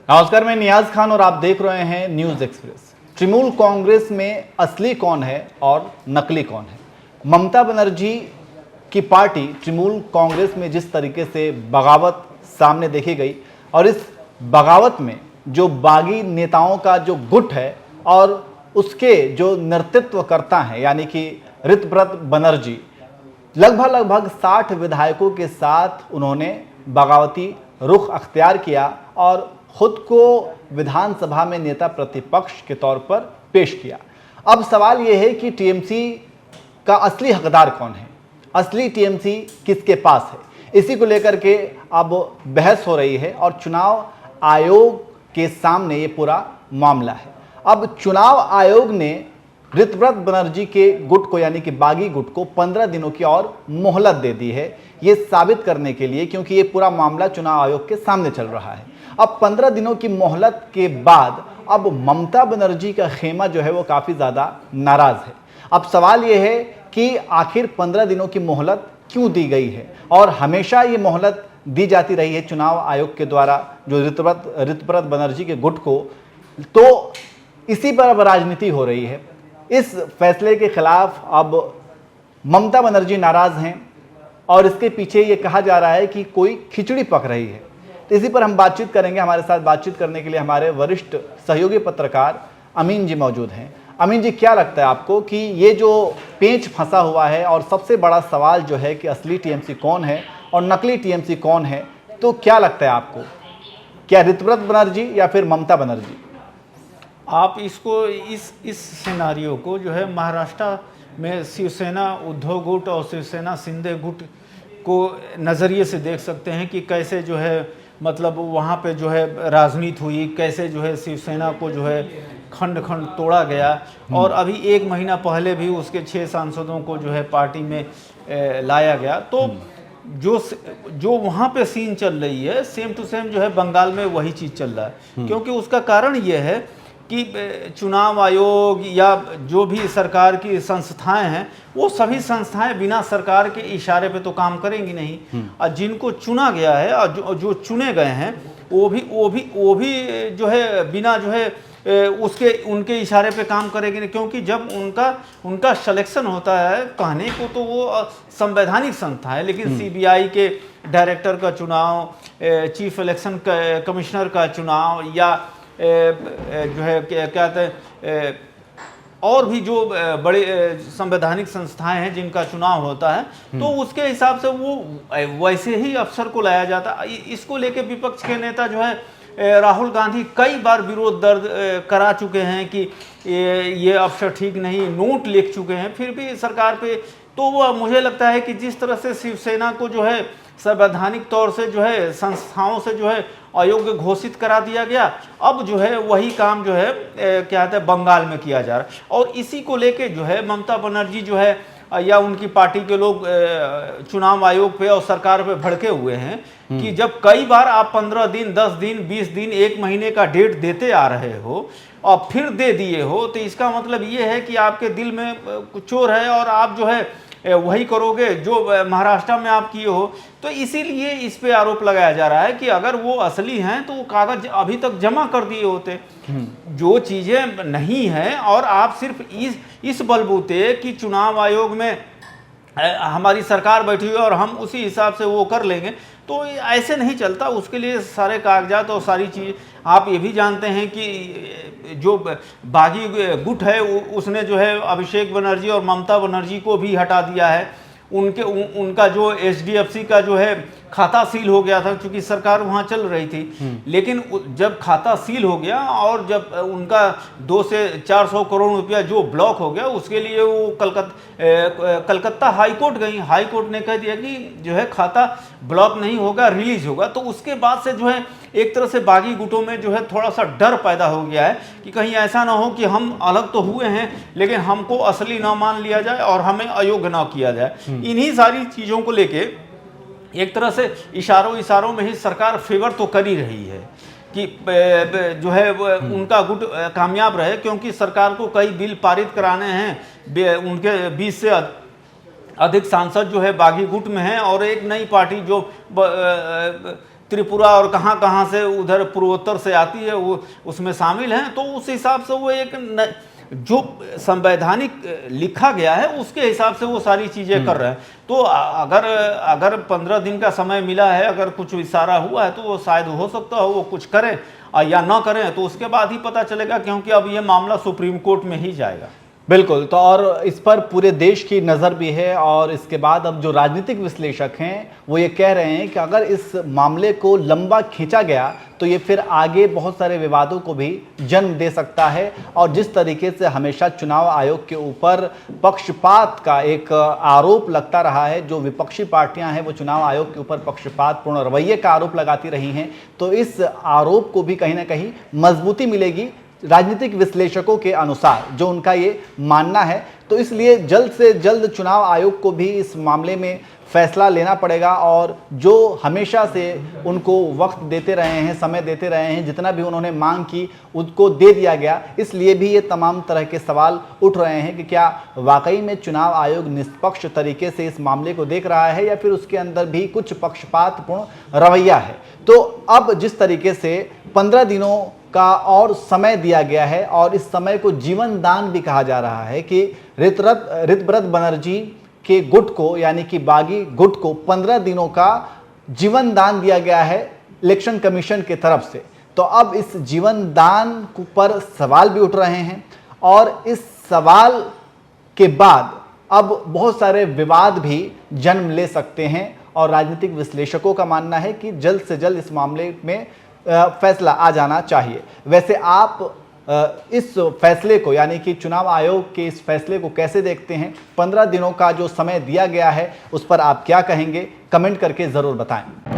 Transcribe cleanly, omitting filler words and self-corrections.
नमस्कार, मैं नियाज खान और आप देख रहे हैं न्यूज एक्सप्रेस। तृणमूल कांग्रेस में असली कौन है और नकली कौन है? ममता बनर्जी की पार्टी तृणमूल कांग्रेस में जिस तरीके से बगावत सामने देखी गई और इस बगावत में जो बागी नेताओं का जो गुट है और उसके जो नेतृत्व करता है यानी कि ऋतव्रत बनर्जी, लगभग 60 विधायकों के साथ उन्होंने बगावती रुख अख्तियार किया और खुद को विधानसभा में नेता प्रतिपक्ष के तौर पर पेश किया। अब सवाल यह है कि टीएमसी का असली हकदार कौन है, असली टीएमसी किसके पास है? इसी को लेकर के अब बहस हो रही है और चुनाव आयोग के सामने ये पूरा मामला है। अब चुनाव आयोग ने ऋतव्रत बनर्जी के गुट को यानी कि बागी गुट को 15 दिनों की और मोहलत दे दी है, ये साबित करने के लिए, क्योंकि ये पूरा मामला चुनाव आयोग के सामने चल रहा है। अब 15 दिनों की मोहलत के बाद अब ममता बनर्जी का खेमा जो है वो काफ़ी ज़्यादा नाराज़ है। अब सवाल ये है कि आखिर 15 दिनों की मोहलत क्यों दी गई है और हमेशा ये मोहलत दी जाती रही है चुनाव आयोग के द्वारा जो ऋतव्रत बनर्जी के गुट को, तो इसी पर अब राजनीति हो रही है। इस फैसले के खिलाफ अब ममता बनर्जी नाराज़ हैं और इसके पीछे ये कहा जा रहा है कि कोई खिचड़ी पक रही है। तो इसी पर हम बातचीत करेंगे। हमारे साथ बातचीत करने के लिए हमारे वरिष्ठ सहयोगी पत्रकार अमीन जी मौजूद हैं। अमीन जी, क्या लगता है आपको कि ये जो पेंच फंसा हुआ है और सबसे बड़ा सवाल जो है कि असली टीएमसी कौन है और नकली टीएमसी कौन है, तो क्या लगता है आपको, क्या ऋतव्रत बनर्जी या फिर ममता बनर्जी? आप इसको इस सिनारियो को जो है महाराष्ट्र में शिवसेना उद्धव गुट और शिवसेना शिंदे गुट को नज़रिए से देख सकते हैं कि कैसे जो है मतलब वहाँ पे जो है राजनीति हुई, कैसे जो है शिवसेना को जो है खंड खंड तोड़ा गया और अभी 1 महीना पहले भी उसके 6 सांसदों को जो है पार्टी में लाया गया। तो जो वहाँ पे सीन चल रही है सेम टू सेम जो है बंगाल में वही चीज़ चल रहा है। क्योंकि उसका कारण ये है कि चुनाव आयोग या जो भी सरकार की संस्थाएं हैं वो सभी संस्थाएं बिना सरकार के इशारे पे तो काम करेंगी नहीं। और जिनको चुना गया है और जो चुने गए हैं वो भी जो है बिना जो है उनके इशारे पे काम करेंगे नहीं। क्योंकि जब उनका सिलेक्शन होता है, कहने को तो वो संवैधानिक संस्था है, लेकिन सीबीआई के डायरेक्टर का चुनाव, चीफ इलेक्शन कमिश्नर का चुनाव या जो है क्या कहते हैं और भी जो बड़े संवैधानिक संस्थाएं हैं जिनका चुनाव होता है, तो उसके हिसाब से वो वैसे ही अफसर को लाया जाता है। इसको लेके विपक्ष के नेता जो है राहुल गांधी कई बार विरोध दर्ज करा चुके हैं कि ये अफसर ठीक नहीं, नोट लिख चुके हैं, फिर भी सरकार पे। तो वो मुझे लगता है कि जिस तरह से शिवसेना को जो है संवैधानिक तौर से जो है संस्थाओं से जो है अयोग्य घोषित करा दिया गया, अब जो है वही काम जो है क्या कहते हैं बंगाल में किया जा रहा है। और इसी को लेके जो है ममता बनर्जी जो है या उनकी पार्टी के लोग चुनाव आयोग पे और सरकार पे भड़के हुए हैं कि जब कई बार आप 15 दिन, 10 दिन, 20 दिन, 1 महीने का डेट देते आ रहे हो और फिर दे दिए हो, तो इसका मतलब ये है कि आपके दिल में कुछ चोर है और आप जो है वही करोगे जो महाराष्ट्र में आप किए हो। तो इसीलिए इस पे आरोप लगाया जा रहा है कि अगर वो असली हैं तो वो कागज अभी तक जमा कर दिए होते। जो चीज़ें नहीं हैं और आप सिर्फ इस बलबूते कि चुनाव आयोग में हमारी सरकार बैठी हुई है और हम उसी हिसाब से वो कर लेंगे, तो ऐसे नहीं चलता। उसके लिए सारे कागजात और सारी चीज़, आप ये भी जानते हैं कि जो बागी गुट है उसने जो है अभिषेक बनर्जी और ममता बनर्जी को भी हटा दिया है। उनका जो एचडीएफसी का जो है खाता सील हो गया था, क्योंकि सरकार वहाँ चल रही थी। लेकिन जब खाता सील हो गया और जब उनका 200 से 400 करोड़ रुपया जो ब्लॉक हो गया, उसके लिए वो कलकत्ता हाई कोर्ट गई। हाई कोर्ट ने कह दिया कि जो है खाता ब्लॉक नहीं होगा, रिलीज होगा। तो उसके बाद से जो है एक तरह से बागी गुटों में जो है थोड़ा सा डर पैदा हो गया है कि कहीं ऐसा ना हो कि हम अलग तो हुए हैं लेकिन हमको असली ना मान लिया जाए और हमें अयोग्य ना किया जाए। इन्हीं सारी चीज़ों को लेके एक तरह से इशारों में ही सरकार फेवर तो कर ही रही है कि जो है उनका गुट कामयाब रहे, क्योंकि सरकार को कई बिल पारित कराने हैं। उनके 20 से अधिक सांसद जो है बागी गुट में हैं और एक नई पार्टी जो त्रिपुरा और कहाँ कहाँ से उधर पूर्वोत्तर से आती है वो उसमें शामिल हैं। तो उस हिसाब से वो एक जो संवैधानिक लिखा गया है उसके हिसाब से वो सारी चीज़ें कर रहे हैं। तो अगर 15 दिन का समय मिला है, अगर कुछ इशारा हुआ है तो वो शायद हो सकता है वो कुछ करें या ना करें, तो उसके बाद ही पता चलेगा, क्योंकि अब ये मामला सुप्रीम कोर्ट में ही जाएगा। बिल्कुल। तो और इस पर पूरे देश की नज़र भी है, और इसके बाद अब जो राजनीतिक विश्लेषक हैं वो ये कह रहे हैं कि अगर इस मामले को लंबा खींचा गया तो ये फिर आगे बहुत सारे विवादों को भी जन्म दे सकता है। और जिस तरीके से हमेशा चुनाव आयोग के ऊपर पक्षपात का एक आरोप लगता रहा है, जो विपक्षी पार्टियां हैं वो चुनाव आयोग के ऊपर पक्षपातपूर्ण रवैये का आरोप लगाती रही हैं, तो इस आरोप को भी कहीं ना कहीं मजबूती मिलेगी राजनीतिक विश्लेषकों के अनुसार, जो उनका ये मानना है। तो इसलिए जल्द से जल्द चुनाव आयोग को भी इस मामले में फैसला लेना पड़ेगा, और जो हमेशा से उनको वक्त देते रहे हैं, समय देते रहे हैं, जितना भी उन्होंने मांग की उसको दे दिया गया। इसलिए भी ये तमाम तरह के सवाल उठ रहे हैं कि क्या वाकई में चुनाव आयोग निष्पक्ष तरीके से इस मामले को देख रहा है, या फिर उसके अंदर भी कुछ पक्षपातपूर्ण रवैया है। तो अब जिस तरीके से 15 दिनों का और समय दिया गया है, और इस समय को जीवन दान भी कहा जा रहा है कि ऋतव्रत बनर्जी के गुट को, यानी कि बागी गुट को 15 दिनों का जीवन दान दिया गया है इलेक्शन कमीशन की तरफ से। तो अब इस जीवन दान पर सवाल भी उठ रहे हैं, और इस सवाल के बाद अब बहुत सारे विवाद भी जन्म ले सकते हैं। और राजनीतिक विश्लेषकों का मानना है कि जल्द से जल्द इस मामले में फैसला आ जाना चाहिए। वैसे आप इस फैसले को, यानी कि चुनाव आयोग के इस फैसले को कैसे देखते हैं? 15 दिनों का जो समय दिया गया है उस पर आप क्या कहेंगे? कमेंट करके ज़रूर बताएं।